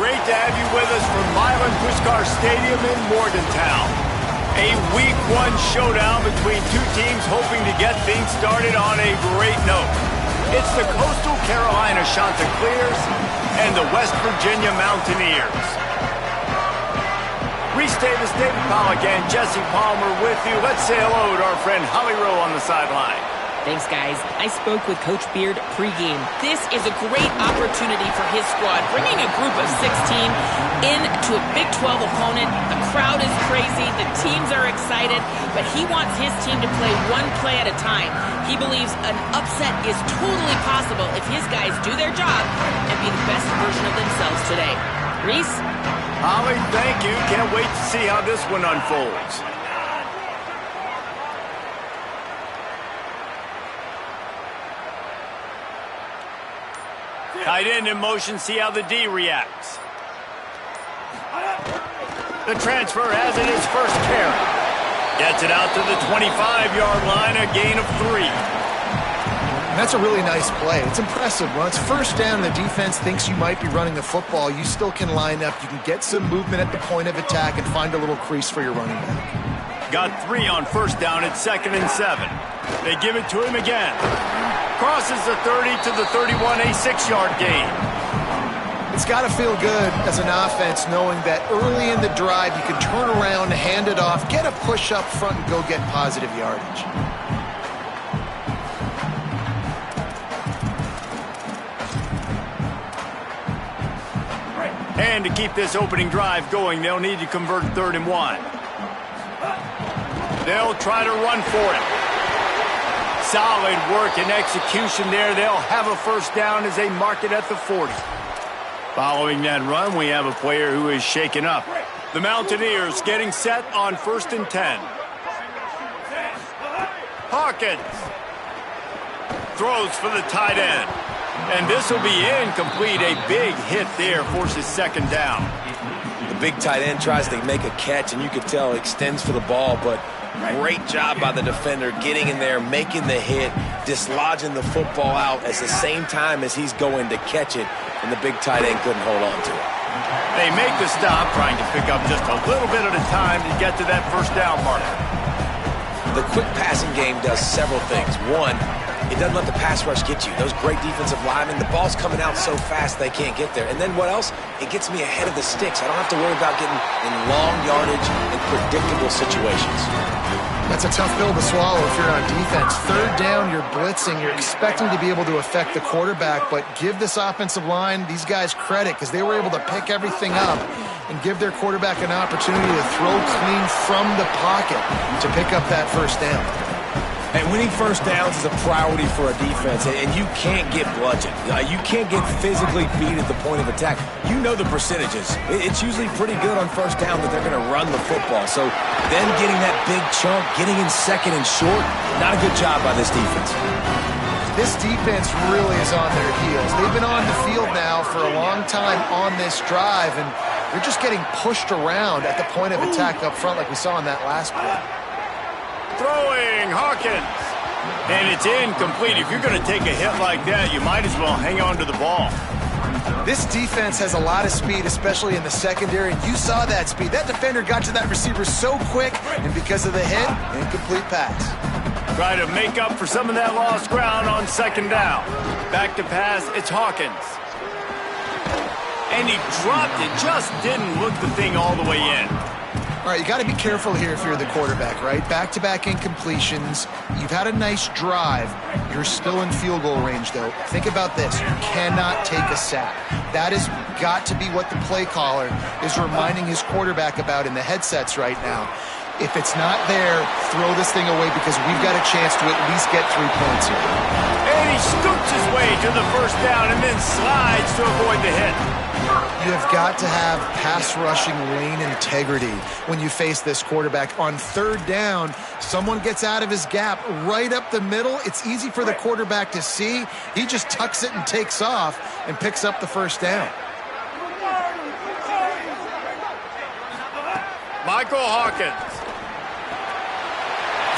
great to have you with us from Milan Puskar Stadium in Morgantown. A Week 1 showdown between two teams hoping to get things started on a great note. It's the Coastal Carolina Chanticleers and the West Virginia Mountaineers. Reese Davis, David Pollock, and Jesse Palmer with you. Let's say hello to our friend Holly Rowe on the sideline. Thanks, guys. I spoke with Coach Beard pregame. This is a great opportunity for his squad, bringing a group of 16 into a Big 12 opponent. The crowd is crazy. The teams are excited, but he wants his team to play one play at a time. He believes an upset is totally possible if his guys do their job and be the best version of themselves today. Reese? Holly, thank you. Can't wait to see how this one unfolds. Tight end in motion, see how the D reacts. The transfer has it his first carry. Gets it out to the 25-yard line, a gain of 3. That's a really nice play. It's impressive. When it's first down, the defense thinks you might be running the football. You still can line up. You can get some movement at the point of attack and find a little crease for your running back. Got 3 on first down at 2nd and 7. They give it to him again. Crosses the 30 to the 31, a 6-yard gain. It's got to feel good as an offense knowing that early in the drive you can turn around, hand it off, get a push up front, and go get positive yardage. And to keep this opening drive going, they'll need to convert 3rd and 1. They'll try to run for it. Solid work and execution there. They'll have a first down as they mark it at the 40. Following that run, we have a player who is shaken up. The Mountaineers getting set on 1st and 10. Hawkins throws for the tight end. And this will be incomplete. A big hit there forces 2nd down. The big tight end tries to make a catch, and you can tell extends for the ball, but great job by the defender getting in there, making the hit, dislodging the football out at the same time as he's going to catch it, and the big tight end couldn't hold on to it. They make the stop, trying to pick up just a little bit at a time to get to that first down marker. The quick passing game does several things. One, it doesn't let the pass rush get you. Those great defensive linemen, the ball's coming out so fast they can't get there. And then what else? It gets me ahead of the sticks. I don't have to worry about getting in long yardage and predictable situations. That's a tough pill to swallow if you're on defense. 3rd down, you're blitzing. You're expecting to be able to affect the quarterback, but give this offensive line, these guys, credit because they were able to pick everything up and give their quarterback an opportunity to throw clean from the pocket to pick up that first down. And winning first downs is a priority for a defense, and you can't get bludgeoned. You can't get physically beat at the point of attack. You know the percentages. It's usually pretty good on first down that they're going to run the football. So then getting that big chunk, getting in 2nd and short, not a good job by this defense. This defense really is on their heels. They've been on the field now for a long time on this drive, and they're just getting pushed around at the point of attack up front like we saw in that last play. Throwing, Hawkins. And it's incomplete. If you're going to take a hit like that, you might as well hang on to the ball. This defense has a lot of speed, especially in the secondary, and you saw that speed. That defender got to that receiver so quick, and because of the hit, incomplete pass. Try to make up for some of that lost ground on 2nd down. Back to pass, it's Hawkins. And he dropped it, just didn't look the thing all the way in. All right, you got to be careful here if you're the quarterback, right? Back-to-back incompletions. You've had a nice drive. You're still in field goal range, though. Think about this. You cannot take a sack. That has got to be what the play caller is reminding his quarterback about in the headsets right now. If it's not there, throw this thing away because we've got a chance to at least get 3 points here. And he scoops his way to the first down and then slides to avoid the hit. You have got to have pass rushing lane integrity when you face this quarterback. On 3rd down, someone gets out of his gap right up the middle. It's easy for the quarterback to see. He just tucks it and takes off and picks up the first down. Michael Hawkins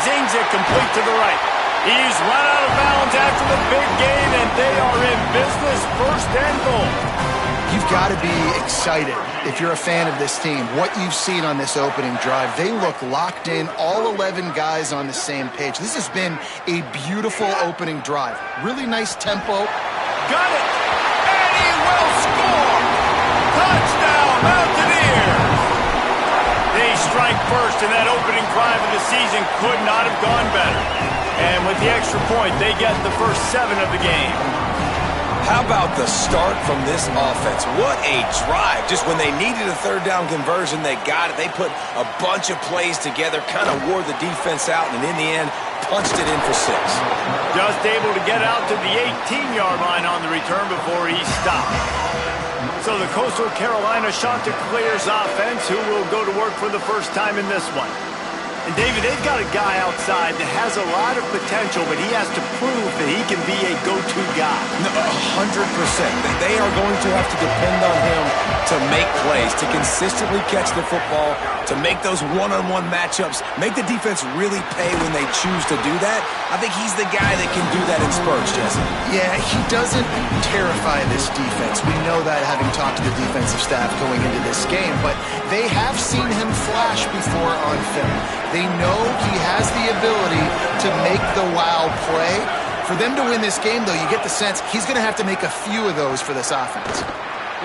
zings it complete to the right. He's run out of bounds after the big gain, and they are in business, 1st and goal. You've got to be excited if you're a fan of this team. What you've seen on this opening drive, they look locked in, all 11 guys on the same page. This has been a beautiful opening drive. Really nice tempo. Got it! And he will score! Touchdown, Mountaineers! They strike first, and that opening drive of the season could not have gone better. And with the extra point, they get the first 7 of the game. How about the start from this offense? What a drive. Just when they needed a third down conversion, they got it. They put a bunch of plays together, kind of wore the defense out, and in the end, punched it in for 6. Just able to get out to the 18-yard line on the return before he stopped. So the Coastal Carolina Chanticleers offense, who will go to work for the first time in this one. And, David, they've got a guy outside that has a lot of potential, but he has to prove that he can be a go-to guy. 100%. They are going to have to depend on him to make plays, to consistently catch the football, to make those one-on-one matchups, make the defense really pay when they choose to do that. I think he's the guy that can do that in spurts, Jesse. Yeah, he doesn't terrify this defense. We know that, having talked to the defensive staff going into this game, but they have seen him flash before on film. They know he has the ability to make the wow play. For them to win this game, though, you get the sense he's going to have to make a few of those for this offense.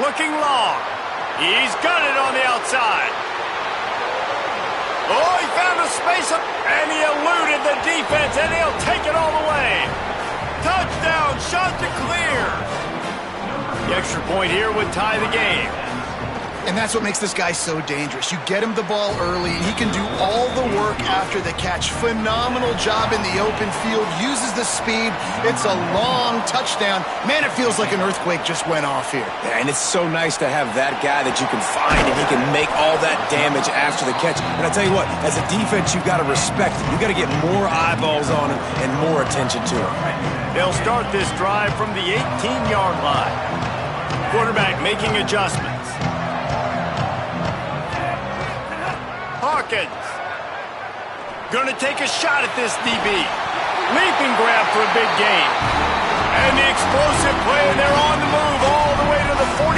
Looking long. He's got it on the outside. Oh, he found a space up, and he eluded the defense, and he'll take it all the way. Touchdown, Chanticleer. The extra point here would tie the game. And that's what makes this guy so dangerous. You get him the ball early, and he can do all the work after the catch. Phenomenal job in the open field, uses the speed. It's a long touchdown. Man, it feels like an earthquake just went off here. Yeah, and it's so nice to have that guy that you can find, and he can make all that damage after the catch. And I tell you what, as a defense, you've got to respect it. You've got to get more eyeballs on him and more attention to him. They'll start this drive from the 18-yard line. Quarterback making adjustments. Hawkins. Gonna take a shot at this DB. Leaping grab for a big gain. And the explosive play, and they're on the move all the way to the 44.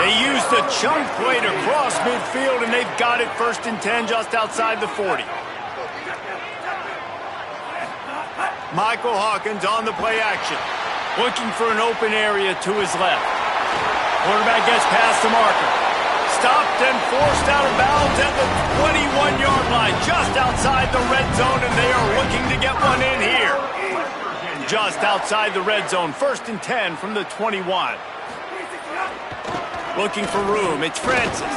They used the chunk play to cross midfield, and they've got it 1st and 10 just outside the 40. Michael Hawkins on the play action. Looking for an open area to his left. Quarterback gets past the marker. Stopped and forced out of bounds at the 21-yard line, just outside the red zone, and they are looking to get one in here. Just outside the red zone, 1st and 10 from the 21. Looking for room, it's Francis.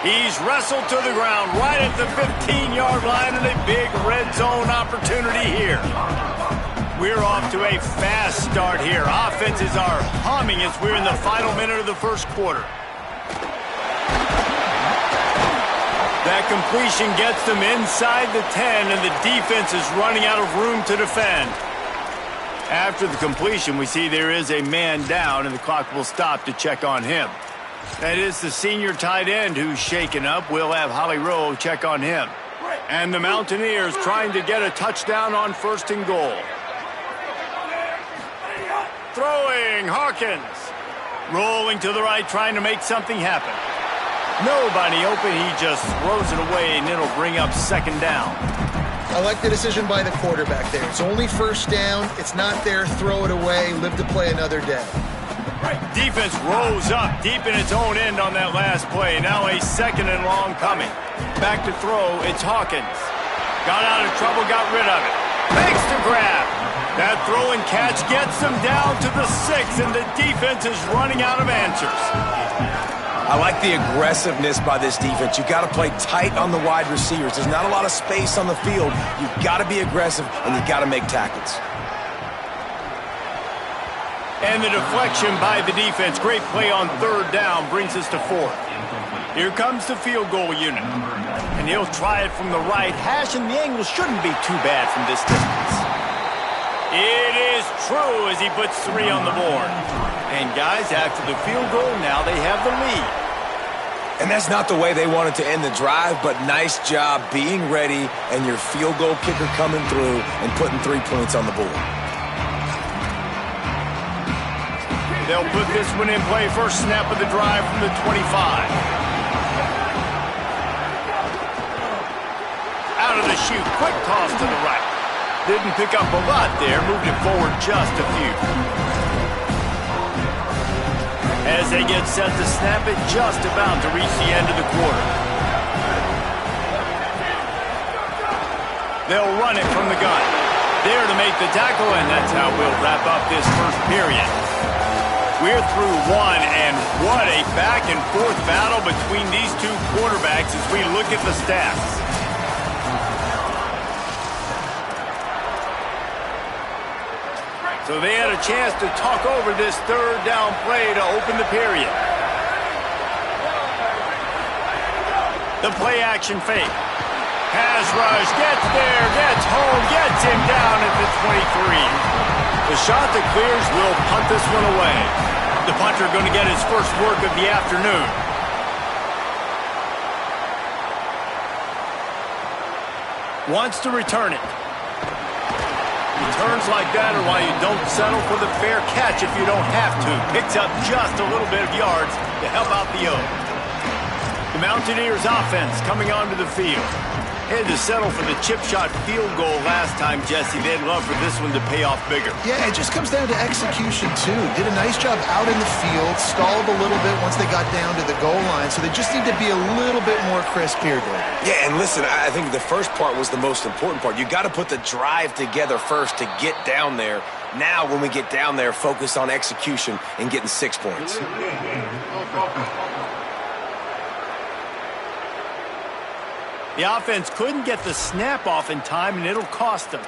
He's wrestled to the ground right at the 15-yard line, and a big red zone opportunity here. We're off to a fast start here. Offenses are humming as we're in the final minute of the first quarter. That completion gets them inside the 10, and the defense is running out of room to defend. After the completion, we see there is a man down, and the clock will stop to check on him. That is the senior tight end who's shaken up. We'll have Holly Rowe check on him. And the Mountaineers trying to get a touchdown on 1st and goal. Throwing, Hawkins. Rolling to the right, trying to make something happen. Nobody open, he just throws it away, and it'll bring up 2nd down. I like the decision by the quarterback there. It's only 1st down. It's not there. Throw it away. Live to play another day. Defense rose up deep in its own end on that last play. Now a 2nd and long coming. Back to throw, it's Hawkins. Got out of trouble, got rid of it. Makes the grab. That throw and catch gets them down to the 6, and the defense is running out of answers. I like the aggressiveness by this defense. You've got to play tight on the wide receivers. There's not a lot of space on the field. You've got to be aggressive, and you've got to make tackles. And the deflection by the defense. Great play on 3rd down brings us to 4th. Here comes the field goal unit. And he'll try it from the right hash, and the angle shouldn't be too bad from this distance. It is true as he puts 3 on the board. And guys, after the field goal, now they have the lead. And that's not the way they wanted to end the drive, but nice job being ready and your field goal kicker coming through and putting 3 points on the board. They'll put this one in play. First snap of the drive from the 25. Out of the chute, quick toss to the right. Didn't pick up a lot there, moved it forward just a few. As they get set to snap it, just about to reach the end of the quarter. They'll run it from the gun. There to make the tackle, and that's how we'll wrap up this first period. We're through one, and what a back-and-forth battle between these two quarterbacks as we look at the stats. So they had a chance to talk over this third down play to open the period. The play-action fake. Pass rush, gets there, gets home, gets him down at the 23. The shot that clears will punt this one away. The punter going to get his first work of the afternoon. Wants to return it. Returns like that are why you don't settle for the fair catch if you don't have to. Picks up just a little bit of yards to help out the O. The Mountaineers offense coming onto the field. Had to settle for the chip shot field goal last time, Jesse. They'd love for this one to pay off bigger. Yeah, it just comes down to execution, too. Did a nice job out in the field, stalled a little bit once they got down to the goal line, so they just need to be a little bit more crisp here, Dave. Yeah, and listen, I think the first part was the most important part. You got to put the drive together first to get down there. Now, when we get down there, focus on execution and getting 6 points. The offense couldn't get the snap off in time, and it'll cost them.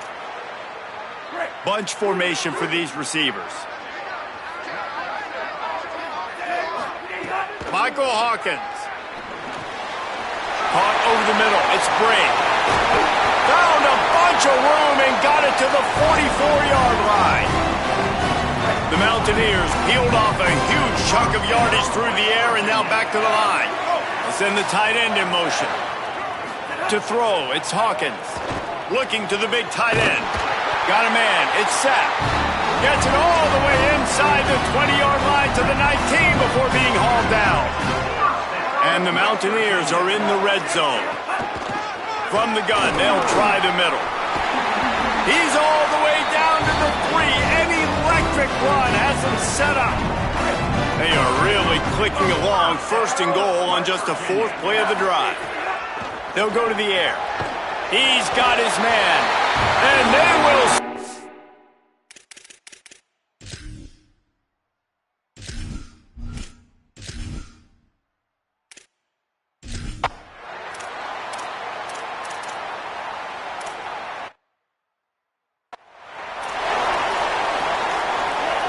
Bunch formation for these receivers. Michael Hawkins. Caught over the middle. It's Bray. Found a bunch of room and got it to the 44-yard line. The Mountaineers peeled off a huge chunk of yardage through the air and now back to the line. They'll send the tight end in motion. To throw, it's Hawkins. Looking to the big tight end. Got a man, it's Sapp. Gets it all the way inside the 20-yard line to the 19 before being hauled down. And the Mountaineers are in the red zone. From the gun, they'll try the middle. He's all the way down to the 3. An electric run has him set up. They are really clicking along, first and goal on just the 4th play of the drive. They'll go to the air. He's got his man. And they will...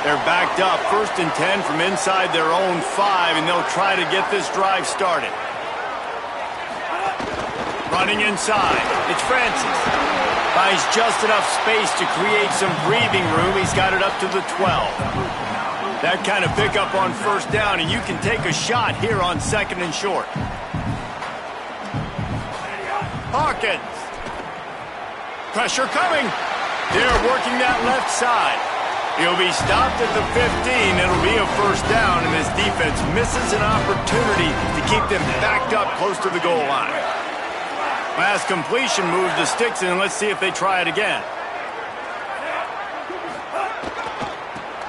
They're backed up, 1st and 10 from inside their own 5, and they'll try to get this drive started. Running inside, it's Francis. Buys just enough space to create some breathing room. He's got it up to the 12. That kind of pickup on 1st down, and you can take a shot here on 2nd and short. Hawkins. Pressure coming. They're working that left side. He'll be stopped at the 15. It'll be a 1st down, and this defense misses an opportunity to keep them backed up close to the goal line. Last completion moves the sticks in. Let's see if they try it again.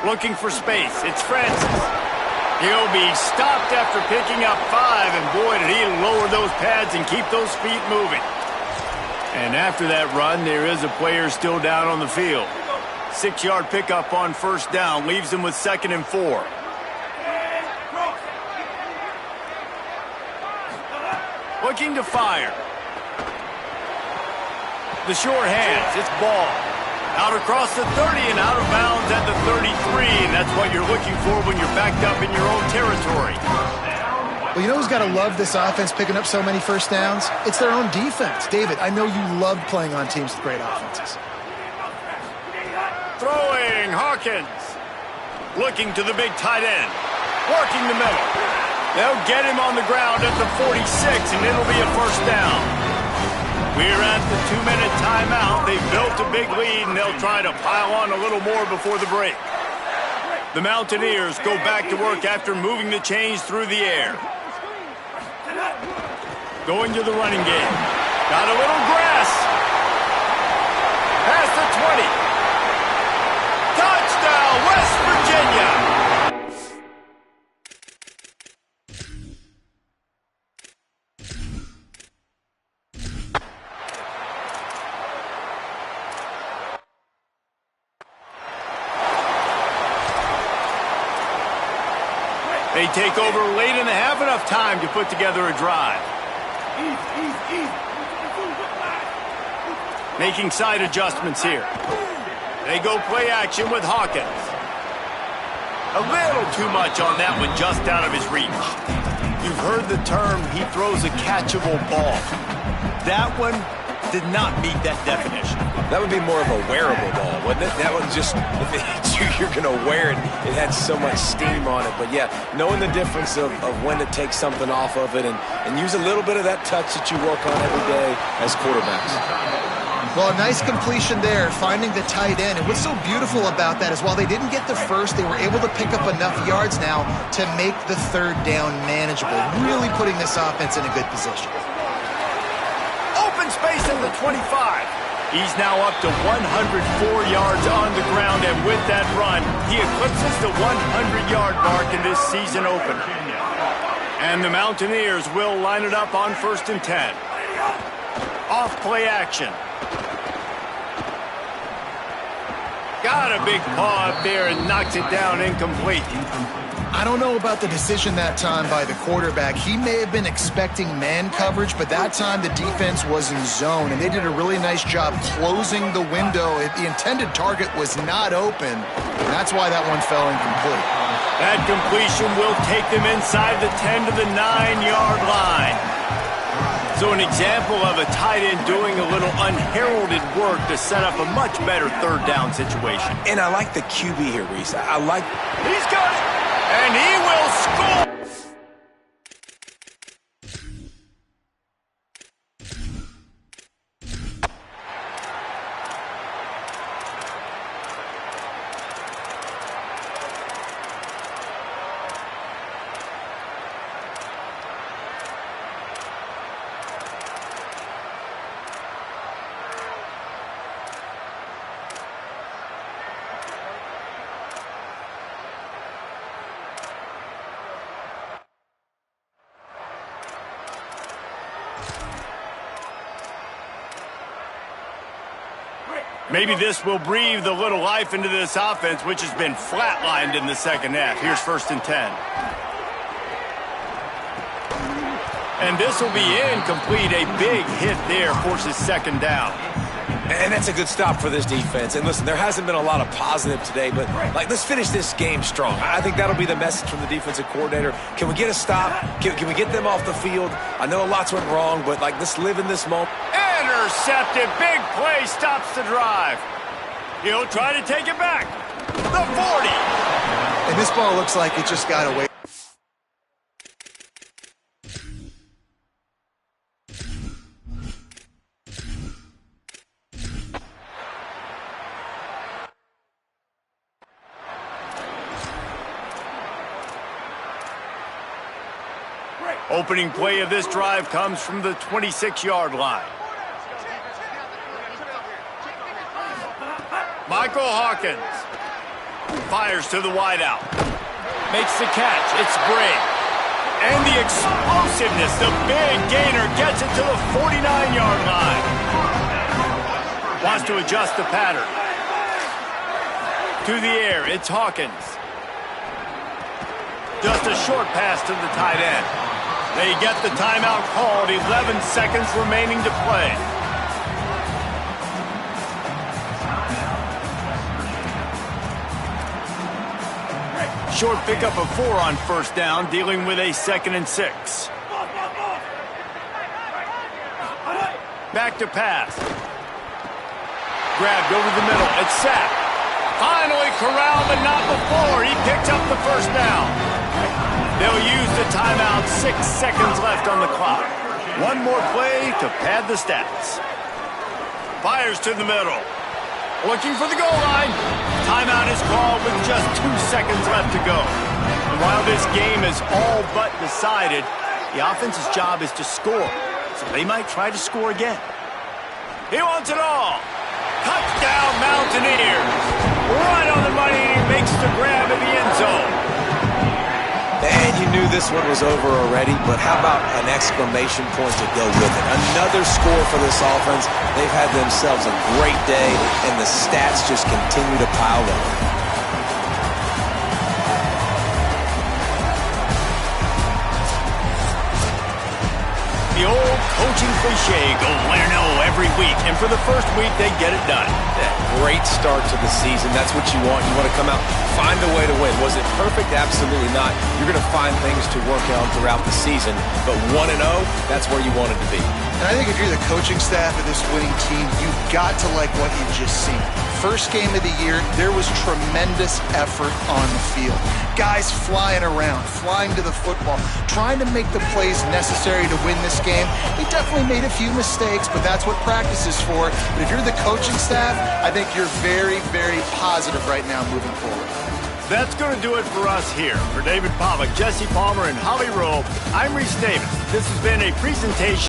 Looking for space. It's Francis. He'll be stopped after picking up 5, and boy, did he lower those pads and keep those feet moving. And after that run, there is a player still down on the field. 6-yard pickup on 1st down leaves them with 2nd and 4. Looking to fire. The short hands, it's Ball. Out across the 30 and out of bounds at the 33, and that's what you're looking for when you're backed up in your own territory. Well, you know who's got to love this offense picking up so many 1st downs? It's their own defense. David, I know you loved playing on teams with great offenses. Throwing, Hawkins. Looking to the big tight end. Working the middle. They'll get him on the ground at the 46, and it'll be a 1st down. We're at the 2-minute timeout. They've built a big lead, and they'll try to pile on a little more before the break. The Mountaineers go back to work after moving the chains through the air. Going to the running game. Got a little grass. Past the 20. Touchdown, West Virginia. They take over late in the half, enough time to put together a drive. Making side adjustments here. They go play action with Hawkins. A little too much on that one, just out of his reach. You've heard the term, he throws a catchable ball. That one did not meet that definition. That would be more of a wearable ball, wouldn't it? That one just, if it hits you, you're going to wear it. It had so much steam on it. But yeah, knowing the difference of when to take something off of it and use a little bit of that touch that you work on every day as quarterbacks. Well, a nice completion there, finding the tight end. And what's so beautiful about that is while they didn't get the first, they were able to pick up enough yards now to make the third down manageable, really putting this offense in a good position. Open space at the 25. He's now up to 104 yards on the ground, and with that run, he eclipses the 100-yard mark in this season opener. And the Mountaineers will line it up on 1st and 10. Off play action. Got a big paw up there and knocks it down incomplete. I don't know about the decision that time by the quarterback. He may have been expecting man coverage, but that time the defense was in zone, and they did a really nice job closing the window. The intended target was not open, and that's why that one fell incomplete. That completion will take them inside the 10 to the 9-yard line. So an example of a tight end doing a little unheralded work to set up a much better third down situation. And I like the QB here, Reese. I like... He's got it! And he will score! Maybe this will breathe a little life into this offense, which has been flatlined in the second half. Here's 1st and 10. And this will be incomplete. A big hit there forces 2nd down. And that's a good stop for this defense. And listen, there hasn't been a lot of positive today, but let's finish this game strong. I think that'll be the message from the defensive coordinator. Can we get a stop? Can we get them off the field? I know lots went wrong, but let's live in this moment. Intercepted. Big play stops the drive. He'll try to take it back. The 40. And this ball looks like it just got away. Opening play of this drive comes from the 26-yard line. Michael Hawkins fires to the wideout. Makes the catch. It's Bray. And the explosiveness, the big gainer gets it to the 49-yard line. Wants to adjust the pattern. To the air, it's Hawkins. Just a short pass to the tight end. They get the timeout called, 11 seconds remaining to play. Short pickup of 4 on 1st down, dealing with a 2nd and 6. Back to pass. Grabbed over the middle. It's sacked. Finally corralled, but not before. He picked up the 1st down. They'll use the timeout. 6 seconds left on the clock. One more play to pad the stats. Fires to the middle. Looking for the goal line. Timeout is called with just 2 seconds left to go. And while this game is all but decided, the offense's job is to score. So they might try to score again. He wants it all. Touchdown Mountaineers. Right on the money, and he makes the grab in the end zone. And you knew this one was over already, but how about an exclamation point to go with it? Another score for this offense. They've had themselves a great day, and the stats just continue to pile up. The old coaching cliche, go win or no every week. And for the first week, they get it done. Yeah, great start to the season. That's what you want. You want to come out, find a way to win. Was it perfect? Absolutely not. You're going to find things to work on throughout the season. But 1-0, that's where you want it to be. And I think if you're the coaching staff of this winning team, you've got to like what you've just seen. First game of the year, there was tremendous effort on the field. Guys flying around, flying to the football, trying to make the plays necessary to win this game. They definitely made a few mistakes, but that's what practice is for. But if you're the coaching staff, I think you're very, very positive right now moving forward. That's going to do it for us here. For David Pollack, Jesse Palmer, and Holly Rowe, I'm Reese Davis. This has been a presentation